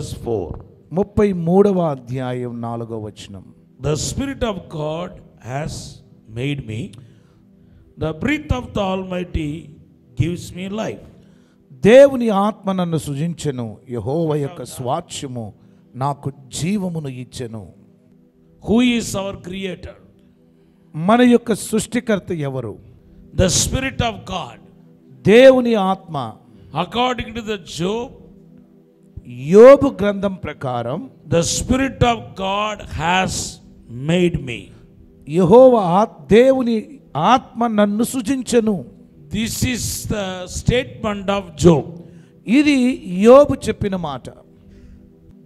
verse 4. 33వ అధ్యాయం 4వ వచనం. The Spirit of God has made me. The breath of the Almighty gives me life. దేవుని ఆత్మ నన్ను సృజించెను, యెహోవా యొక్క స్వాస్థ్యము నాకు జీవమును ఇచ్చెను. Who is our creator? మన యొక్క సృష్టికర్త ఎవరు? The Spirit of God. దేవుని ఆత్మ. According to the Job, యోబు గ్రంథం ప్రకారం the Spirit of God has made me. యెహోవా దేవుని ఆత్మ నన్ను సృజించెను. This is the statement of Job. ఇది యోబు చెప్పిన మాట.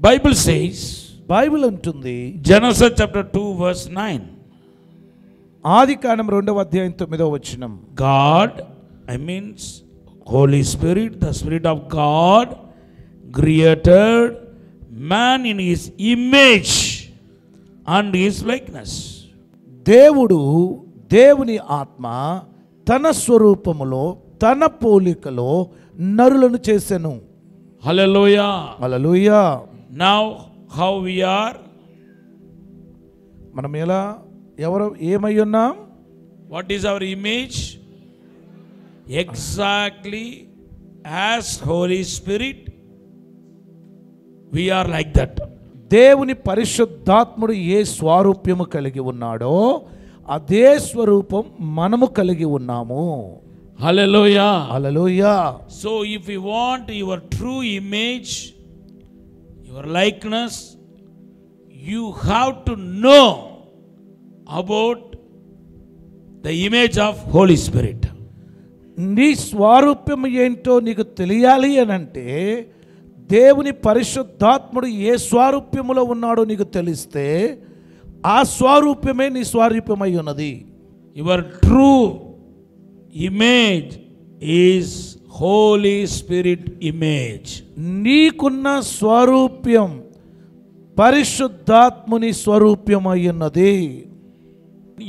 Bible says, బైబిల్ అంటుంది, Genesis chapter 2 verse 9. ఆదికాండం 2వ అధ్యాయం 9వ వచనం. God, I means Holy Spirit, the Spirit of God created man in his image and his likeness. దేవుడు దేవుని ఆత్మ తన స్వరూపములో తన పోలికలో నరులను చేసెను. Hallelujah. Hallelujah. Now how we are? మనం ఎవరు ఏమై ఉన్నాం? What is our image? Exactly as Holy Spirit, we are like that. దేవుని పరిశుద్ధాత్ముడు ఏ స్వరూపము కలిగి ఉన్నాడో అదే స్వరూపం మనము కలిగి ఉన్నాము. Hallelujah. Hallelujah. So if you want your true image, your likeness, you have to know about the image of Holy Spirit. నీ స్వరూపం ఏంటో నీకు తెలియాలి అనంటే దేవుని పరిశుద్ధాత్ముడు ఏ స్వరూపములో ఉన్నాడో నీకు తెలిస్తే ఆ స్వరూపమే నీ స్వరూపమై ఉన్నది. Your true image is Holy Spirit image. నీకున్న స్వరూప్యం పరిశుద్ధాత్ముని స్వరూపమై ఉన్నది.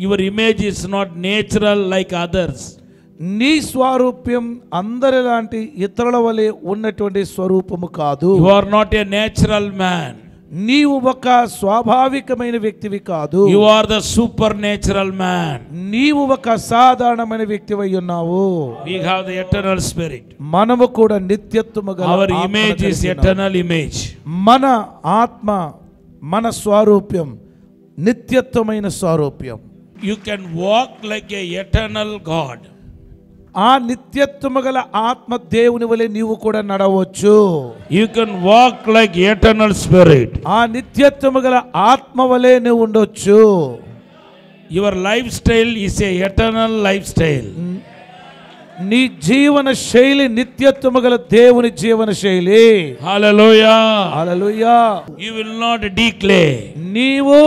Your image is not natural like others. నీ స్వరూప్యం అందరిలాంటి ఇతరుల వలె ఉన్నటువంటి స్వరూపము కాదు. You are not a natural man. నీవు ఒక స్వాభావికమైన వ్యక్తివి కాదు. You are the supernatural man. నీవు ఒక సాధారణమైన వ్యక్తివై ఉన్నావు. We have the eternal spirit. మనము కూడా నిత్యత్వము గల Our ఆత్మను image is కలిగి ఉన్నాము. eternal image. మన ఆత్మ మన స్వరూప్యం నిత్యత్వమైన స్వరూప్యం. You can walk like a eternal God. ఆ నిత్యత్వము గల ఆత్మ దేవుని వలె నీవు కూడా నడవచ్చు. You can walk like eternal spirit. ఆ నిత్యత్వము గల ఆత్మ వలె నువ్వు ఉండొచ్చు. Your lifestyle is a eternal lifestyle. నీ జీవన శైలి నిత్యత్వము గల దేవుని జీవన శైలి. Hallelujah. Hallelujah. You will not decay. నీవు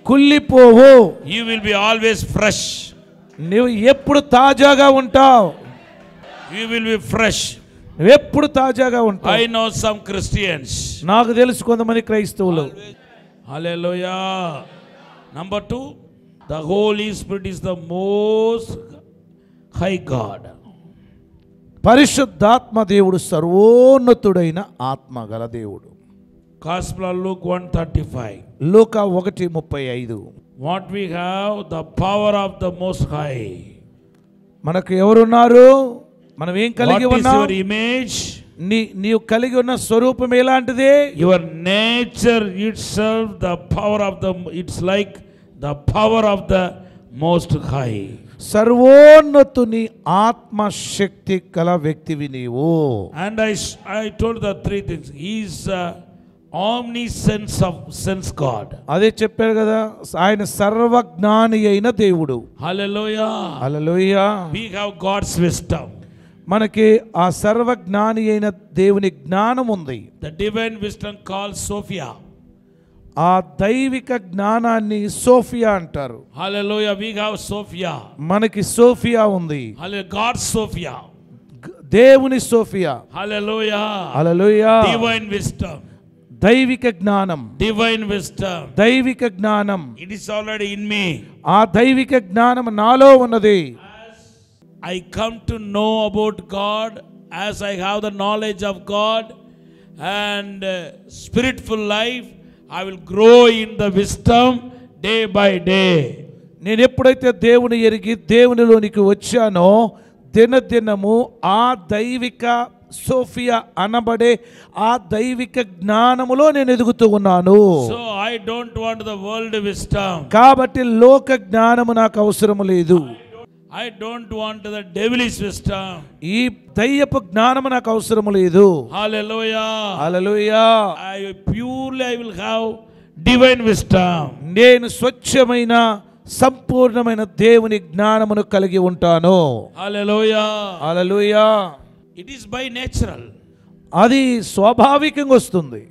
కుళ్ళిపోవు. You will be always fresh. నీవు ఎప్పుడు తాజాగా ఉంటావు. You will be fresh. నువ్వు ఎప్పుడు తాజాగా ఉంటావు. I know some Christians. నాకు తెలుసు కొంతమంది క్రైస్తవులు. Hallelujah. Number 2, the Holy Spirit is the most high God. పరిశుద్ధాత్మ దేవుడు సర్వోన్నతుడైన ఆత్మ గల దేవుడు. Gospel of Luke 1:35. Luka 1:35. What we have, the power of the Most High. మనకు ఎవరున్నారు? మనం ఏం కలిగి What is ఉన్నాం? your image? నీవు కలిగి ఉన్న స్వరూపం ఎలాంటిది? Your nature itself, the power of the, it's like the power of the Most High. సర్వోన్నతుని ఆత్మ శక్తి కల వ్యక్తివి నీవు. And I told the three things. He is omniscience of sense God. అదే చెప్పారు కదా, ఆయన సర్వజ్ఞాని అయిన దేవుడు. Hallelujah. Hallelujah. We have God's wisdom. మనకి ఆ సర్వజ్ఞాని అయిన దేవుని జ్ఞానం ఉంది. The divine wisdom called Sophia. ఆ దైవిక జ్ఞానాన్ని సోఫియా అంటారు. Hallelujah. We have Sophia. మనకి సోఫియా ఉంది. Hallelujah. God's Sophia. దేవుని సోఫియా. Hallelujah. హల్లెలూయా. Divine wisdom. దైవిక జ్ఞానం. Divine wisdom. దైవిక జ్ఞానం. It is already in me. ఆ దైవిక జ్ఞానం నాలో ఉన్నది. I come to know about God, as I have the knowledge of God, and spiritful life, I will grow in the wisdom day by day. నేను ఎప్పుడైతే దేవుని ఎరిగి దేవునిలోనికి వచ్చానో దినదినము ఆ దైవిక సోఫియా అనబడే ఆ దైవిక జ్ఞానములో నేను ఎదుగుతూ ఉన్నాను. So I don't want the world wisdom. కాబట్టి లోక జ్ఞానము నాకు అవసరం లేదు. I don't want the devilish wisdom. ఈ దయ్యపు జ్ఞానము నాకు అవసరం లేదు. Hallelujah. Hallelujah. I will have divine wisdom. నేను స్వచ్ఛమైన సంపూర్ణమైన దేవుని జ్ఞానమును కలిగి ఉంటాను. Hallelujah. Hallelujah. It is by natural. అది స్వాభావికంగా వస్తుంది.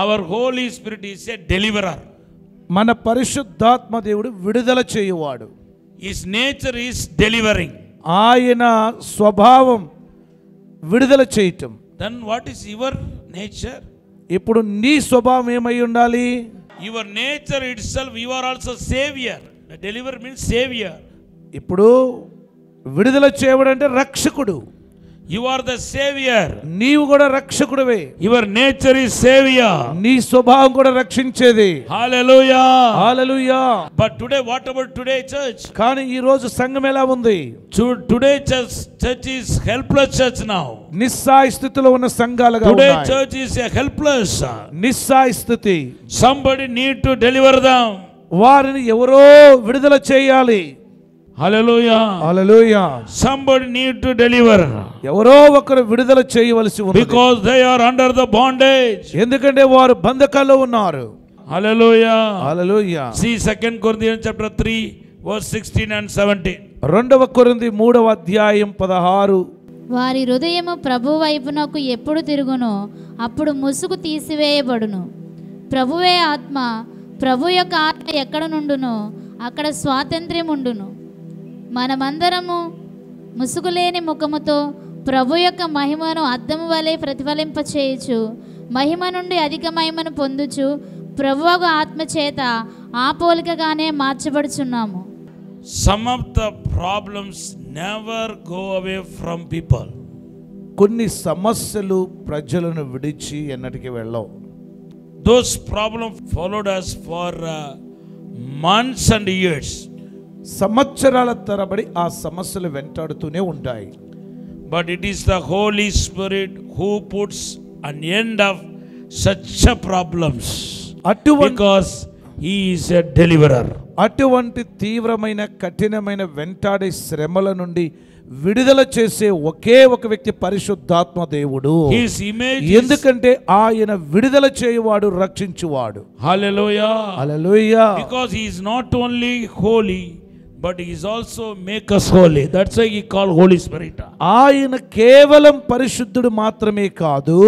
Our Holy Spirit is a deliverer. మన పరిశుద్ధాత్మ దేవుడు విడుదల చేయువాడు. His nature is delivering. ఆయన స్వభావం విడుదల చేయటం. Then what is your nature? ఇప్పుడు నీ స్వభావం ఏమై ఉండాలి? Your nature itself, you are also savior. The deliverer means savior. ఇప్పుడు విడుదల చేయడం అంటే రక్షకుడు. You are the savior. నీవు కూడా రక్షకుడివే. Your nature is savior. నీ స్వభావం కూడా రక్షించేది. Hallelujah. Hallelujah. But today, what about today church? కానీ ఈ రోజు సంఘం ఎలా ఉంది? Today church is helpless church now. నిస్సహాయ స్థితిలో ఉన్న సంఘాలుగా Today ఉన్నాయి. church is a helpless. నిస్సహాయ స్థితి. Somebody need to deliver them. వారిని ఎవరో విడుదల చేయాలి. Hallelujah. Hallelujah. Somebody need to deliver. ఎవరో ఒకరు విడుదల చేయవలసి ఉంది. Because they are under the bondage. ఎందుకంటే వారు బంధకాల్లో ఉన్నారు. Hallelujah. Hallelujah. See 2 Corinthians chapter 3 verse 16 and 17. 2 కొరింథీ 3వ అధ్యాయం 16. వారి హృదయము ప్రభు వైపునకు ఎప్పుడు తిరుగునో అప్పుడు ముసుగు తీసివేయబడును. ప్రభువే ఆత్మ, ప్రభు యొక్క ఆత్మ ఎక్కడ నుండునో అక్కడ స్వాతంత్ర్యం ఉండును. మనమందరము ముసుగులేని ముఖముతో ప్రభు యొక్క మహిమను అద్దము వలె ప్రతిఫలింపచేయుచు మహిమ నుండి అధిక మహిమను పొందుచు ప్రభువు ఆత్మ చేత ఆ పోలికగానే మార్చబడుచున్నాము. Some of the problems never go away from people. కొన్ని సమస్యలు ప్రజలను విడిచి ఎన్నటికి వెళ్ళవు. Those problems followed us for months and years. సంవత్సరాల తరబడి ఆ సమస్యలు వెంటాడుతూనే ఉంటాయి. But it is the Holy Spirit who puts an end of such problems. Because He is a deliverer. అటువంటి తీవ్రమైన కఠినమైన వెంటాడే శ్రమల నుండి విడుదల చేసే ఒకే ఒక వ్యక్తి పరిశుద్ధాత్మ దేవుడు. His image. ఎందుకంటే ఆయన విడుదల చేయువాడు, రక్షించువాడు. Hallelujah. Hallelujah. Because He is not only holy, but He is also make us holy. That's why He called Holy Spirit. ఆయన కేవలం పరిశుద్ధుడు మాత్రమే కాదు,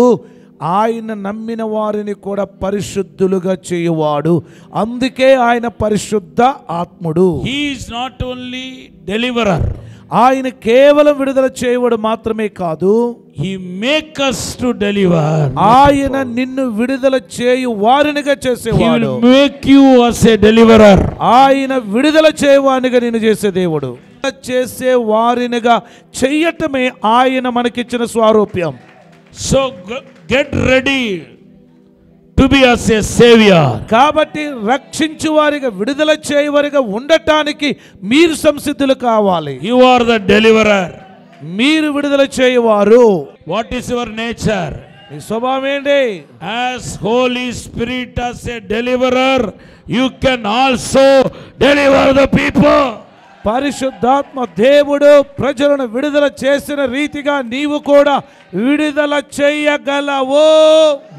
ఆయన నమ్మిన వారిని కూడా పరిశుద్ధులుగా చేయువాడు. అందుకే ఆయన పరిశుద్ధ ఆత్ముడు. He is not only deliverer. ఆయన కేవలం విడుదల చేయవాడు మాత్రమే కాదు, He make us to deliver. ఆయన నిన్ను విడుదల చేయు వారినిగా He చేసేవాడు. will make you as a deliverer. ఆయన విడుదల చేయవానిగా నిన్ను చేసే దేవుడు. చేసే వారినిగా చెయ్యటమే ఆయన మనకిచ్చిన స్వారూప్యం. So get ready to be as a savior. కాబట్టి రక్షించు వారిగా, విడుదల చేయవారిగా ఉండటానికి మీరు సంసిద్ధులు కావాలి. You are the deliverer. మీరు విడుదల చేయవారు. What is your nature? మీ స్వభావం ఏంటి? As Holy Spirit as a deliverer, you can also deliver the people. పరిశుద్ధాత్మ దేవుడు ప్రజలను విడుదల చేసిన రీతిగా నీవు కూడా విడుదల చేయగలవు.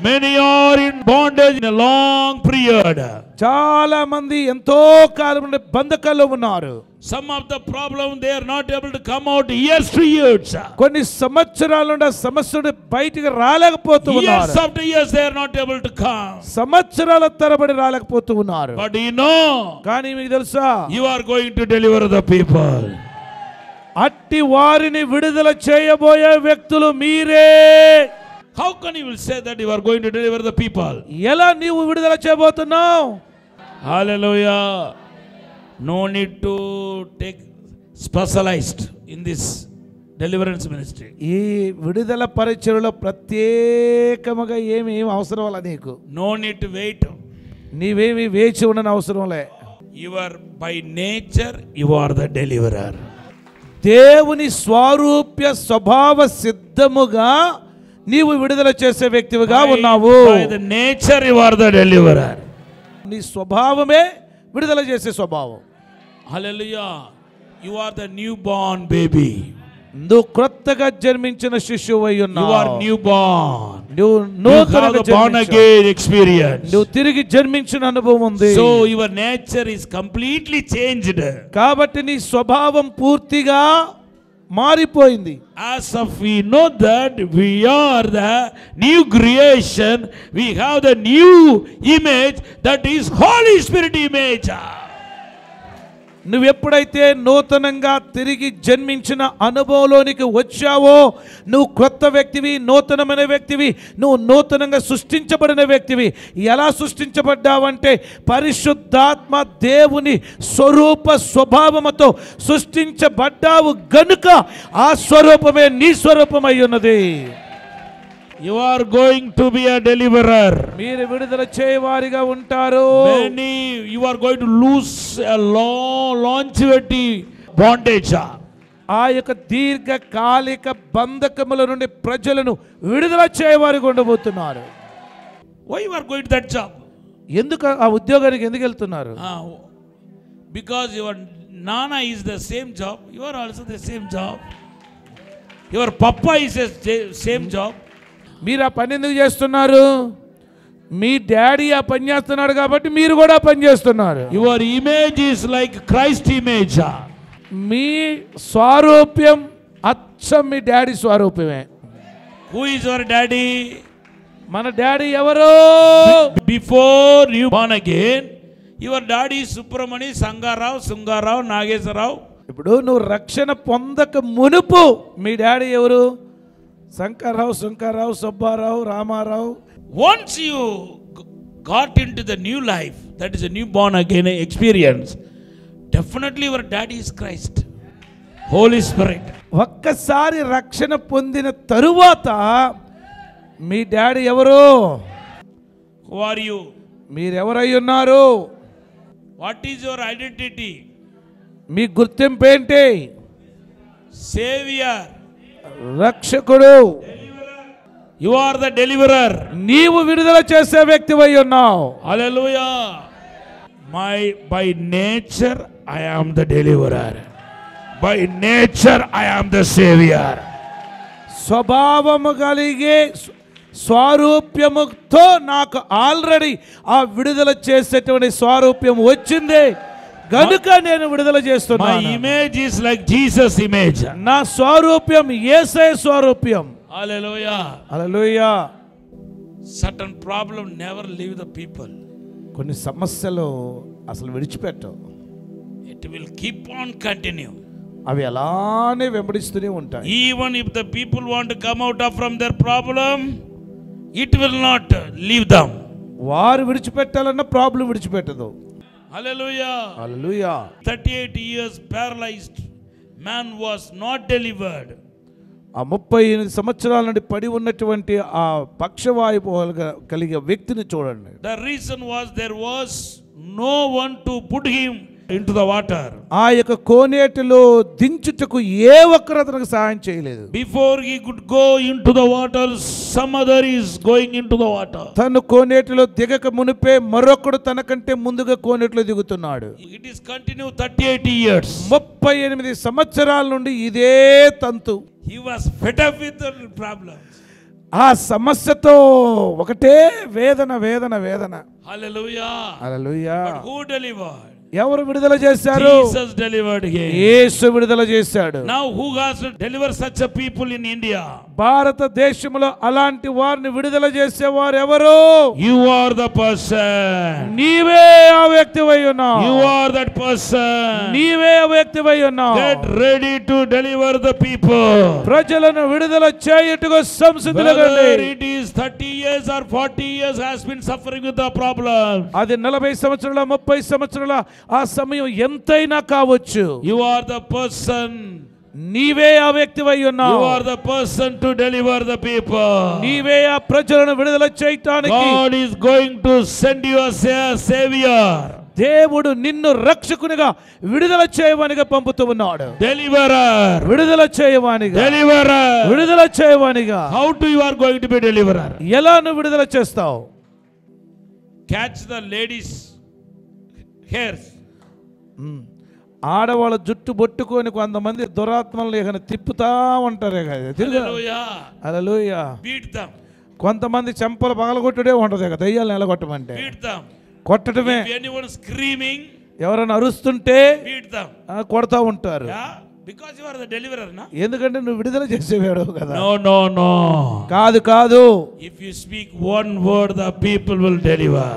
Many are in bondage in a long period. చాలా మంది ఎంతో కాలం నుండి బంధకాల్లో ఉన్నారు. Some of the problem they are not able to come out years to years. కొన్ని సంవత్సరాల నుండి ఆ సమస్య నుండి బయటికి రాలేకపోతూ ఉన్నారు. Years after years they are not able to come. సంవత్సరాల తరబడి రాలేకపోతూ ఉన్నారు. But you know, కానీ మీకు తెలుసా, you are going to deliver the people. అట్టి వారిని విడుదల చేయబోయే వ్యక్తులు మీరే. How can you will say that you are going to deliver the people? ఎలా నీవు విడుదల చేయబోతున్నావు? Hallelujah. No need to take specialized in this deliverance ministry. ఈ విడుదల పరిచర్యలో ప్రత్యేకముగా ఏమి అవసరం వల్ల నీకు No need to wait. నీవేమి వేచి ఉండని అవసరం లే. You are by nature, you are the deliverer. దేవుని స్వరూప్య స్వభావ సిద్ధముగా నీవు విడుదల చేసే వ్యక్తివిగా ఉన్నావు. By the nature, you are the deliverer. నీ స్వభావమే విడుదల చేసే స్వభావం. Hallelujah. You are the newborn baby. నువ్వు క్రొత్తగా జన్మించిన శిశువై ఉన్నావు. You are newborn. నువ్వు నూతనంగా born again experience. నువ్వు తిరిగి జన్మించిన అనుభవం ఉంది. So your nature is completely changed. కాబట్టి నీ స్వభావం పూర్తిగా మారిపోయింది. As of we know that we are the new creation, we have the new image, that is Holy Spirit image. నువ్వు ఎప్పుడైతే నూతనంగా తిరిగి జన్మించిన అనుభవంలోనికి వచ్చావో నువ్వు క్రొత్త వ్యక్తివి, నూతనమైన వ్యక్తివి, నువ్వు నూతనంగా సృష్టించబడిన వ్యక్తివి. ఎలా సృష్టించబడ్డావంటే పరిశుద్ధాత్మ దేవుని స్వరూప స్వభావముతో సృష్టించబడ్డావు గనుక ఆ స్వరూపమే నీ స్వరూపమై ఉన్నది. You are going to be a deliverer. మీరు విడుదల చేయవారిగా ఉంటారు. Many, you are going to lose a longevity bondage. ఆ యొక్క దీర్ఘకాలిక బంధకముల నుండి ప్రజలను విడుదల చేయవారిగా ఉండబోతున్నారు. Why you are going to that job? ఎందుకు ఆ ఉద్యోగానికి ఎందుకు వెళ్తున్నారు? Because your nana is the same job, you are also the same job. Your papa is the same job. మీరు ఆ పని ఎందుకు చేస్తున్నారు? మీ డాడీ ఆ పని చేస్తున్నాడు కాబట్టి మీరు కూడా పని చేస్తున్నారు. Your image is like Christ image. మీ స్వరూప్యం అచ్చం మీ డాడీ స్వరూపమే. Who is your daddy? మన డాడీ ఎవరు? Before you born again, your daddy is Supramani, Sangarao, Sungarao, Nagesarao. ఇప్పుడు నువ్వు రక్షణ పొందక మునుపు మీ డాడీ ఎవరు? Shankarrao, సుంకర్రావు, Subbarao, Ramarao. Once you got into the new life, that is a new born again experience, definitely your daddy is Christ, Holy Spirit. ఒక్కసారి రక్షణ పొందిన తరువాత మీ daddy ఎవరు? Who are you? మీరెవరై ఉన్నారు? What is your identity? మీ గుర్తింపు ఏంటి? Savior. రక్షకుడు. You are the deliverer. నీవు విడుదల చేసే వ్యక్తివై ఉన్నావు. Hallelujah. By nature I am the deliverer. By nature I am the savior. స్వభావము కలిగే స్వరూప్యముతో నాకు ఆల్రెడీ ఆ విడుదల చేసేటువంటి స్వరూప్యం వచ్చింది గనుక నేను విడుదల చేస్తున్నాను. My image is like Jesus image. నా స్వరూప్యం యేసయ్య స్వరూప్యం. Hallelujah. Hallelujah. Certain problem never leave the people. కొన్ని సమస్యలు అసలు విడిచిపెట్టవు. It will keep on continue. అవి అలానే వెంబడిస్తూనే ఉంటాయి. Even if the people want to come out of from their problem, it will not leave them. వారు విడిచిపెట్టాలన్న problem విడిచిపెట్టదు. Hallelujah. Hallelujah. 38 years paralyzed man was not delivered. ఆ 38 సంవత్సరాల నుండి పడి ఉన్నటువంటి ఆ పక్షవాయువు కలిగే వ్యక్తిని చూడండి. The reason was there was no one to put him into the water. ఆ యొక్క కోనేటిలో దించుటకు ఏ ఒక్కరు అతనికి సహాయం చేయలేదు. Before he could go into the water, some other is going into the water. తను కోనేటిలో దిగక మునిపే మరొకడు తనకంటే ముందుగా కోనేటిలో దిగుతున్నాడు. It is continue 38 years. 38 సంవత్సరాల నుండి ఇదే తంతు. He was fed up with the problems. ఆ సమస్యతో ఒకటే వేదన వేదన వేదన. Hallelujah. Hallelujah. But who delivered? ఎవరు విడుదల చేశారు? Jesus delivered him. యేసు విడుదల చేశాడు. Now who has to deliver such a people in India? భారతదేశంలో అలాంటి వారిని విడుదల చేసేవారు ఎవరు? You are the person. నీవే ఆ వ్యక్తివై ఉన్నావు. You are that person. నీవే ఆ వ్యక్తివై ఉన్నావు. Get ready to deliver the people. ప్రజలను విడుదల చేయుటకు సంసిద్ధులుగా Whether ఉండండి. it is 30 years or 40 years has been suffering with the problem. అది 40 సంవత్సరాల 30 సంవత్సరాల ఆ సమయం ఎంతైనా కావచ్చు. You are the person నీవే ఆ వ్యక్తివై You ఉన్నావు. are the person to deliver the people. నీవే ఆ ప్రజలను విడుదల చేయటానికి God is going to send you a savior. దేవుడు నిన్ను రక్షకునిగా విడుదల చేయవానిగా పంపుతూ ఉన్నాడు. Deliverer. విడుదల చేయవానిగా, Deliverer. విడుదల చేయవానిగా. How do you are going to be deliverer? ఎలా నువ్వు విడుదల చేస్తావు? Catch the ladies' hairs. ఆడవాళ్ళ జుట్టు పట్టుకొని కొంతమంది దురాత్మలు ఇక తిప్పుతా ఉంటారే కదా. Hallelujah. హల్లెలూయా. Beat them. కొంతమంది చెంపలు పగలగొట్టుడే ఉంటది కదా దయ్యాలు నిలగొట్టమంటే. Beat them. కొట్టడమే. If anyone is screaming, ఎవరైనా అరుస్తుంటే beat them. కొడతా ఉంటారు. Yeah, because you are the deliverer, na? ఎందుకంటే నువ్వు విడుదల చేసేవాడు కదా. No. కాదు కాదు. If you speak one word, the people will deliver.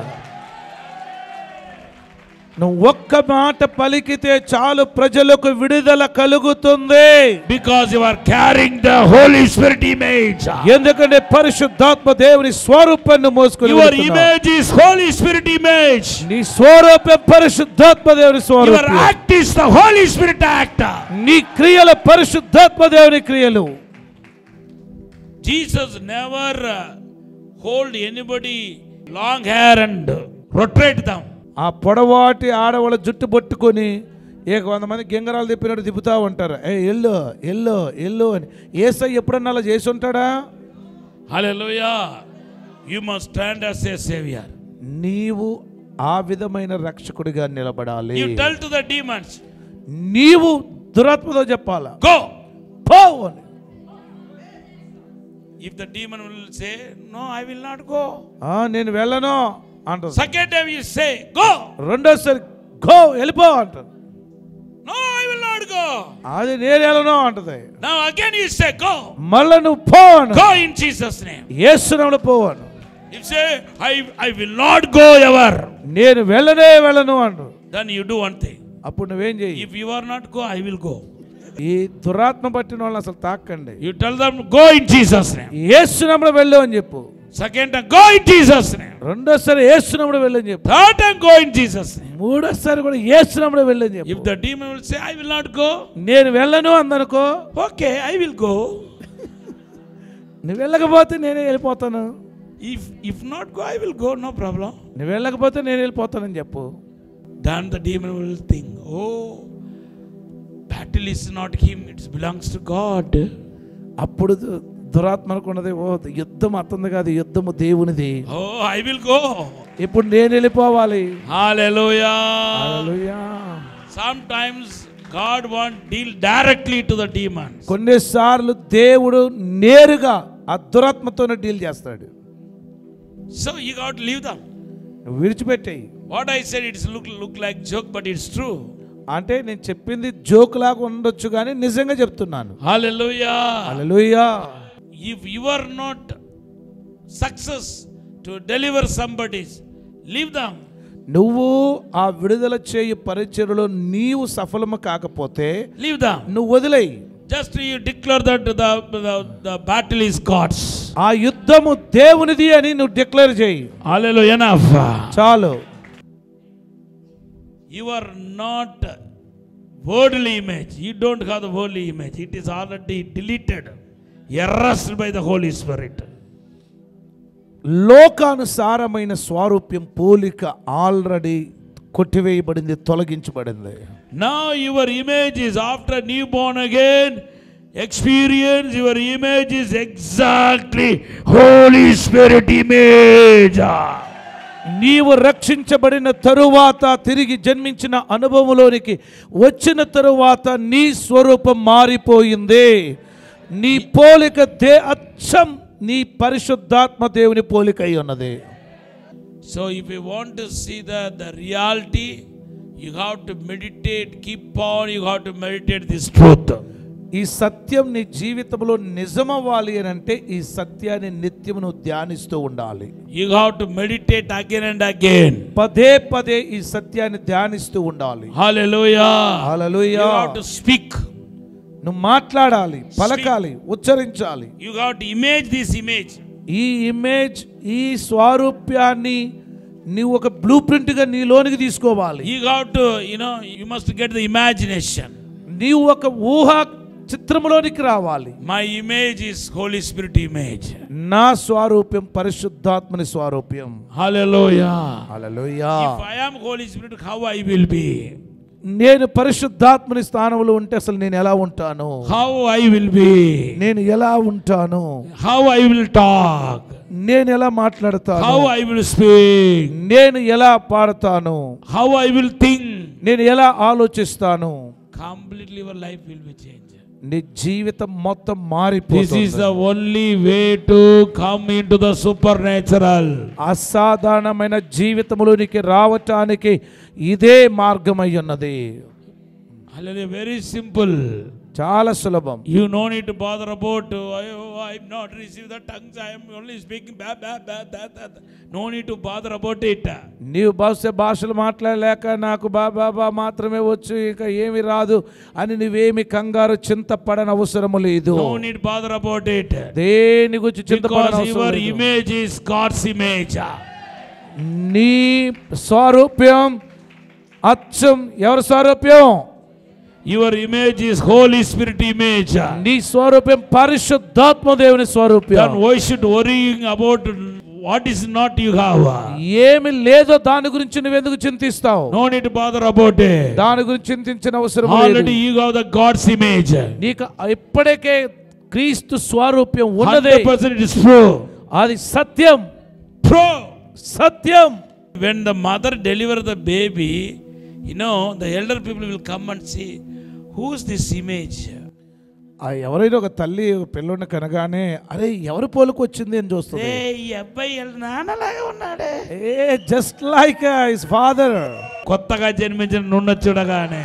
నువ్వు ఒక్క మాట పలికితే చాలు ప్రజలకు విడుదల కలుగుతుంది. Because you are carrying the Holy Spirit image. ఎందుకంటే పరిశుద్ధాత్మ దేవుని స్వరూపాన్ని మోసుకొని Your వెళ్తున్నావు. image is Holy Spirit image. నీ స్వరూపం పరిశుద్ధాత్మ దేవుని Your స్వరూపం. act is the Holy Spirit act. నీ క్రియలు పరిశుద్ధాత్మ దేవుని క్రియలు. Jesus never hold anybody long hair and rotate them. ఆ పొడవాటి ఆడవాళ్ళ జుట్టు పట్టుకొని కొంతమంది గింగరాలు తిప్పినట్టు తిప్పుతూ ఉంటారు. ఎల్లో ఎల్లో ఎల్లో అని. యేసయ్య ఎప్పుడన్నా అలా చేసి ఉంటాడా? Hallelujah. You must stand as a savior. నీవు ఆ విధమైన రక్షకుడిగా నిలబడాలి. You tell to the demons. నీవు దురాత్మతో చెప్పాలా, Go. పో అని. If the demon will say, no, I will not go. నేను వెళ్ళను అంటారు. Second time you say, go. రెండోసారి గో వెళ్ళిపో అంటారు. No, I will not go. అది నేను వెళ్ళను అంటది. Now again you say, go. మళ్ళా నువ్వు పో అను. Go in Jesus' name. యేసు నామములో పో అను. If you say, I will not go ever, నేను వెళ్ళను అంటు. then you do one thing. అప్పుడు నువ్వేం చెయ్యి? If you are not go, I will go. ఈ దురాత్మ పట్టిన వాళ్ళని అసలు తాకండి. You tell them, go in Jesus' name. యేసు నామములో వెళ్ళు అని చెప్పు. Second time, go in Jesus' name. రెండోసారి యేసు నామములో వెళ్ళు అని చెప్పు. Third time, go in Jesus' name. మూడోసారి కూడా యేసు నామములో వెళ్ళు అని చెప్పు. If the demon will say, I will not go, నేను వెళ్ళను అందనుకో, okay, I will go. నువ్వు వెళ్ళకపోతే నేనే వెళ్ళిపోతాను. If not go, I will go, no problem. నువ్వు వెళ్ళకపోతే నేను వెళ్ళిపోతానని చెప్పు. Then the demon will think, oh, battle is not him, it belongs to God. అప్పుడు దురాత్మ అనుకున్నది, ఓ యుద్ధం అతనిది కాదు, యుద్ధము దేవునిది. Oh, I will go. ఇప్పుడు నేను వెళ్ళిపోవాలి. Hallelujah. Hallelujah. Sometimes God won't deal directly to the demons. కొన్నిసార్లు దేవుడు నేరుగా ఆ దురాత్మతోనే డీల్ చేస్తాడు. So you got to leave them. నువ్వు విడిచిపెట్టేయి. What I said, it's look like joke, but it's true. అంటే నేను చెప్పింది జోక్ లాగా ఉండొచ్చు కానీ నిజంగా చెప్తున్నాను. Hallelujah. Hallelujah. If you are not success to deliver somebody, leave them. నువ్వు ఆ విడుదల చేయు పరిచర్యలో నీవు సఫలము కాకపోతే Leave them. నువ్వు వదిలేయి. Just you declare that the battle is God's. ఆ యుద్ధము దేవునిది అని నువ్వు డిక్లేర్ చేయి. Hallelujah. Enough. చాలు. You are not worldly image. You don't have the worldly image. It is already deleted, erased by the Holy Spirit. లోకానుసారమైన స్వరూప్యం పోలిక already కొట్టివేయబడింది, తొలగించబడింది. Now your image is after new born again experience. Your image is exactly Holy Spirit image. నీవు రక్షించబడిన తరువాత తిరిగి జన్మించిన అనుభవంలోనికి వచ్చిన తరువాత నీ స్వరూపం మారిపోయింది. నీ పోలిక అచ్చం నీ పరిశుద్ధాత్మ దేవుని పోలిక అయి ఉన్నది. So if you want to see the reality, you have to meditate, keep on, you have to meditate this truth. ఈ సత్యం నీ జీవితంలో నిజమవ్వాలి అని అంటే ఈ సత్యాన్ని నిత్యం నువ్వు ధ్యానిస్తూ ఉండాలి. You have to meditate again and again. పదే పదే ఈ సత్యాన్ని ధ్యానిస్తూ ఉండాలి. Hallelujah. Hallelujah. You have to speak. నువ్వు మాట్లాడాలి, పలకాలి, ఉచ్చరించాలి. You have to image this image. ఈ ఇమేజ్, ఈ స్వరూప్యాన్ని నీవు ఒక బ్లూ ప్రింట్ గా నీలోనికి తీసుకోవాలి. You have to, you must get the imagination. నీవు ఒక ఊహ చిత్రములోనికి రావాలి. My image is Holy Spirit image. నా స్వరూప్యం పరిశుద్ధాత్మని స్వరూప్యం. Hallelujah. Hallelujah. If I am Holy Spirit, how I will be? నేను పరిశుద్ధాత్మని స్థానంలో ఉంటే అసలు నేను ఎలా ఉంటాను? How I will be? నేను ఎలా ఉంటాను? How I will talk? నేను ఎలా మాట్లాడతాను? How I will speak? నేను ఎలా పాడతాను? How I will think? నేను ఎలా ఆలోచిస్తాను? Completely your life will be changed. నీ జీవితం మొత్తం This మారిపోతుంది. is the only way to come into the supernatural. అసాధారణమైన జీవితంలోనికి రావటానికి ఇదే మార్గమై ఉన్నది. Hallelujah. Very simple. చాలా సులభం. You no need to bother about I'm not received the tongues. I am only speaking no need to bother about it. నీవు భాషలు మాట్లాడలేక నాకు బాబా మాత్రమే వచ్చు ఇంకా ఏమి రాదు అని నువ్వేమి కంగారు చింతపడని అవసరము లేదు. No need bother about it. దేని గురించి చింతపడని Because అవసరం your లేదు. image is God's image. నీ స్వరూప్యం అచ్చం ఎవరి స్వరూప్యం? Your image is Holy Spirit image. నీ స్వరూప్యం పరిశుద్ధాత్మ దేవుని స్వరూప్యం. Then why should worrying about what is not you have? ఏమి లేదో దాని గురించి నువ్వెందుకు చింతిస్తావు? No need to bother about it. దాని గురించి చింతించిన అవసరం లేదు. Already you have the God's image. నీకు ఇప్పటికే క్రీస్తు స్వరూప్యం ఉన్నదే. 100% it is true. అది సత్యం. True. Satyam. When the mother deliver the baby, you know, the elder people will come and see, who's this image? ఎవరైనా ఒక తల్లి పిల్లోని కనగానే అరే ఎవరు పోలికి వచ్చింది అని చూస్తుంది. ఈ అబ్బాయి నాన్నలాగా ఉన్నాడే. Just like his father. కొత్తగా జన్మించిన నుండ చూడగానే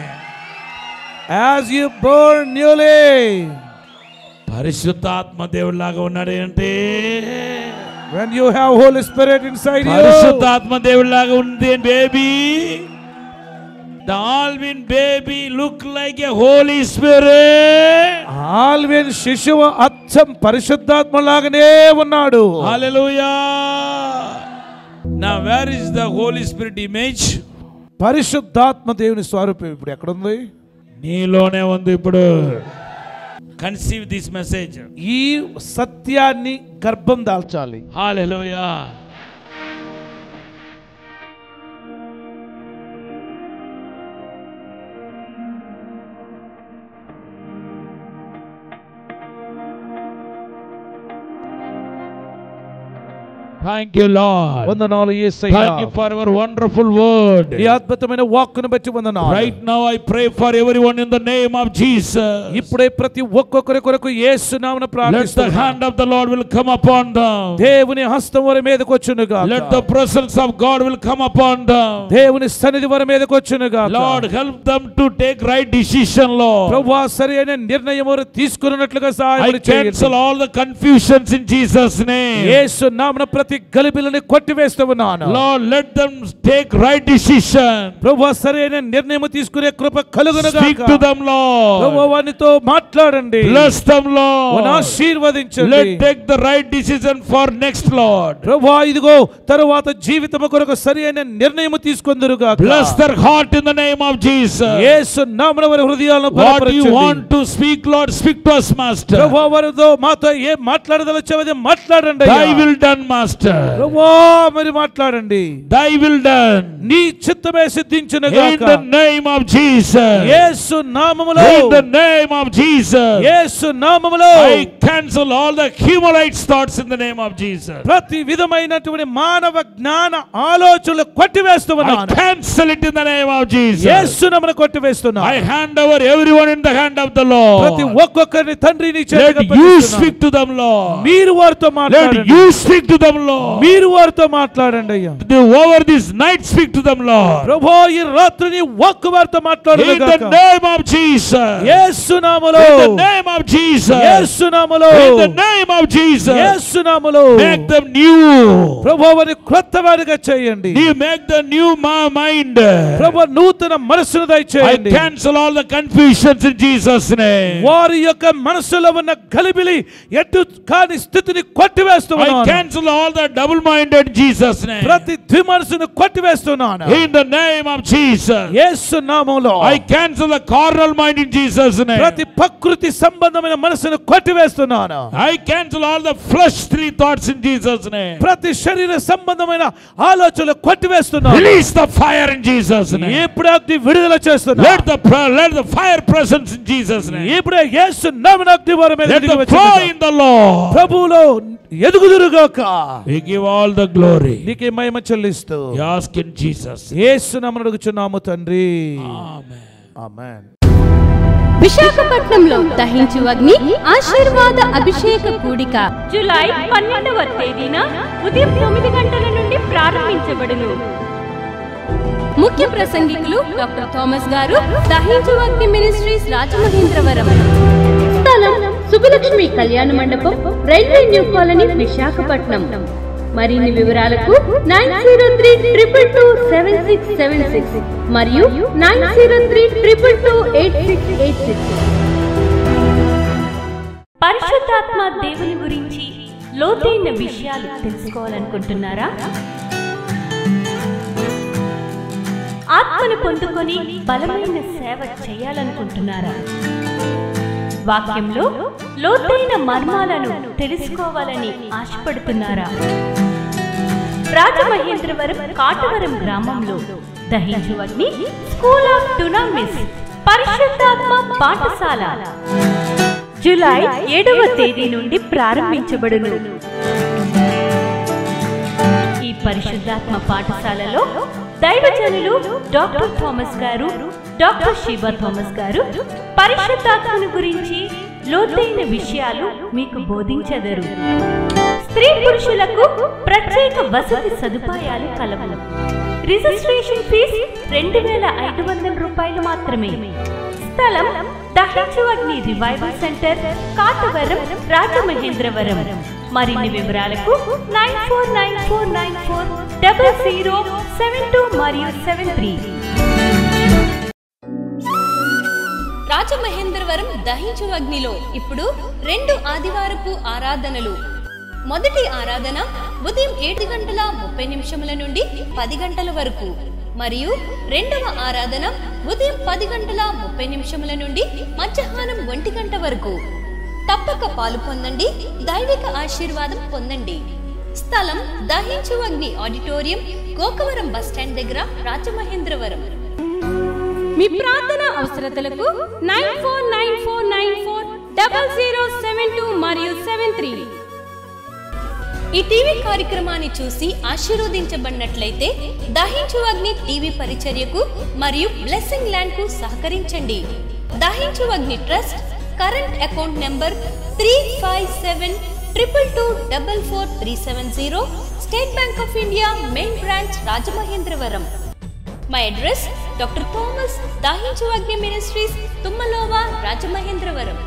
యాజ్ యు బోర్న్ న్యూలీ పరిశుద్ధాత్మ దేవుడిలాగా ఉన్నాడు అంటే when you have Holy Spirit inside you, పరిశుద్ధాత్మ దేవుడిలాగా ఉంది baby. The Alvin baby look like a Holy Spirit. Alvin శిశువు అచ్చం పరిశుద్ధాత్మలాగానే ఉన్నాడు. Hallelujah. Now where is the Holy Spirit image? పరిశుద్ధాత్మ దేవుని స్వరూపం ఇప్పుడు ఎక్కడ ఉంది? నీలోనే ఉంది. ఇప్పుడు conceive this message. ఈ సత్యాన్ని గర్భం దాల్చాలి. Hallelujah. Thank you, Lord. వందనాలు యేసయ్యా. Thank you for your wonderful word. ఈ అద్భుతమైన వాక్కును బట్టి వందనాలు. Right now I pray for everyone in the name of Jesus. ఇప్పుడే ప్రతి ఒక్కొక్కరి కొరకు యేసు నామమున Let the ప్రార్థిస్తున్నాను. hand of the Lord will come upon them. దేవుని హస్తం వారి మీదకి వచ్చును గాక. Let the presence of God will come upon them. దేవుని సన్నిధి వారి మీదకి వచ్చును గాక. Lord, help them to take right decision, Lord. ప్రభువా సరైన నిర్ణయం వారు తీసుకున్నట్లుగా I సహాయం చేయండి. cancel all the confusions in Jesus' name. యేసు నామమున ప్రతి గలిబిలిని కొట్టివేస్తూ ఉన్నాను. Lord, let them take right decision. ప్రభువా సరైన నిర్ణయం తీసుకునే కృప కలుగును గాక. Speak to them, Lord. ప్రభువా వారితో మాట్లాడండి. Bless them, వారిని Lord. ఆశీర్వదించండి. Let take the right decision for next, Lord. ప్రభువా ఇదిగో తరువాత జీవితము కొరకు సరైన నిర్ణయం తీసుకొందురు గాక. Bless their heart in the name of Jesus. యేసు నామమున వారి హృదయాలను What you బలపరచండి. want to speak, Lord, speak to us, Master. ప్రభువా వారితో మాతో ఏ మాట్లాడదలచేది మాట్లాడండి. Thy will done, Master. ప్రభువా మరి మాట్లాడండి. Thy will done. నీ చిత్తమే సిద్ధించును In గాక. the name of Jesus. యేసు నామములో. In the name of Jesus. యేసు నామములో. I cancel all the Himelites thoughts in the name of Jesus. ప్రతి విధమైనటువంటి మానవ జ్ఞాన ఆలోచనలు కొట్టివేస్తూ I ఉన్నాను. cancel it in the name of Jesus. యేసు నామమున కొట్టివేస్తున్నాను. I hand over everyone in the hand of the ప్రతి Lord. ఒక్కొక్కరిని తండ్రి నీ Let చేతికి you అప్పగిస్తున్నాను. speak to them, Lord. మీరు వారితో Let మాట్లాడండి. you speak to them, Lord. మీరు వారితో మాట్లాడండి అయ్యా. Over this night, speak to them, Lord. ప్రభువా ఈ రాత్రిని ఒక్క వారితో మాట్లాడును In the గాక. name of Jesus. యేసు నామములో. In the name of Jesus. యేసు నామములో. In the name of Jesus. యేసు నామములో. Make them new. ప్రభువా వారిని క్రొత్తవారిగా చేయండి. You make the new mind. ప్రభువా నూతన మనసును I దయచేయండి. cancel all the confusions in Jesus' name. వారి యొక్క మనసులో ఉన్న గలిబిలి ఎటు కాని స్థితిని కొట్టివేస్తూ I ఉన్నాను. cancel all the double-minded Jesus name. ప్రతి ద్విమనసును కొట్టివేస్తున్నాను In the name of Jesus. యేసు నామములో. I cancel the carnal mind in Jesus name. ప్రతి ప్రకృతి సంబంధమైన మనసును కొట్టివేస్తున్నాను. I cancel all the fleshly thoughts in Jesus name. ప్రతి శరీర సంబంధమైన ఆలోచనలు కొట్టివేస్తున్నాను. Release the fire in Jesus name. ఇప్పుడు అగ్ని విడుదల చేస్తున్నాను. Let the fire presence in Jesus name. ఇప్పుడు యేసు నామమున అగ్ని వారి మీద Let దిగి the వచ్చును. flow in the Lord. ప్రభువులో ఎదుగుదురుగాక. We give all the glory. నీకే మహిమ చెల్లిస్తూ We ask in Jesus. యేసు నామమున అడుగుచున్నాము తండ్రి. Amen. ఆమేన్. విశాఖపట్నంలో దహించు అగ్ని ఆశీర్వాద అభిషేక కూడిక జూలై 12వ తేదీన ఉదయం 9 గంటల నుండి ప్రారంభించబడును. ముఖ్య ప్రసంగికులు డాక్టర్ థామస్ గారు, దహించు అగ్ని మినిస్ట్రీస్ రాజమహేంద్రవరం. స్థలం సుబ్బలక్ష్మి కళ్యాణ మండపం, రైల్వే న్యూ కాలనీ, విశాఖపట్నం. మరిన్ని వివరాలకు 9032227676 మరియు 9032228686. పరిశుద్ధాత్మ దేవుని గురించి లోతైన విషయాలు తెలుసుకోవాలనుకుంటున్నారా? ఆత్మను పొందుకొని బలమైన సేవ చేయాలనుకుంటున్నారా? వాక్యంలో లోతైన మర్మాలను తెలుసుకోవాలని ఆశపడుతున్నారా? రాజమహేంద్రవరం కాటవరం గ్రామంలో దహించు అగ్ని స్కూల్ ఆఫ్ డునామిస్ పరిశుద్ధాత్మ పాఠశాల జూలై 7వ తేదీ నుండి ప్రారంభించబడును. ఈ పరిశుద్ధాత్మ పాఠశాలలో దైవజనులు డాక్టర్ థామస్ గారు, డాక్టర్ శివ థామస్ గారు పరిశుద్ధాత్మను గురించి లోతైన విషయాలు మీకు బోధించెదరు. స్త్రీ పురుషులకు ప్రత్యేక వసతి సదుపాయాలు కలవు. రిజిస్ట్రేషన్ ఫీజు 2500 రూపాయలు మాత్రమే. స్థలం దహించు అగ్ని రివైవల్ సెంటర్, కాటవరం, రాజమహేంద్రవరం. మరిన్ని వివరాలకు 9494940072 మరియు 73. రాజమహేంద్రవరం దహించు అగ్నిలో ఇప్పుడు 2 ఆదివారపు ఆరాధనలు. మొదటి ఆరాధన ఉదయం 7:30 నుండి 10 గంటల వరకు మరియు రెండవ ఆరాధన ఉదయం 10:30 నుండి మధ్యాహ్నం 1 గంట వరకు. తప్పక పాలు పొందండి, దైవిక ఆశీర్వాదం పొందండి. స్థలం దహించు అగ్ని ఆడిటోరియం, గోకవరం బస్టాండ్ దగ్గర, రాజమహేంద్రవరం. మీ ప్రార్థన అవసరతలకు 9494940072 మరియు 73. ఈ టీవీ కార్యక్రమాన్ని చూసి ఆశీర్వదించబడినట్లయితే దహించు అగ్ని టీవీ పరిచర్యకు మరియు బ్లెస్సింగ్ ల్యాండ్ కు సహకరించండి. Dahinchu Agni trust current account number 357222444370, State Bank of India main branch, Rajamahendravaram. My address doctor Thomas, Dahinchu Agni ministries, తుమ్మలోవా, Rajamahendravaram.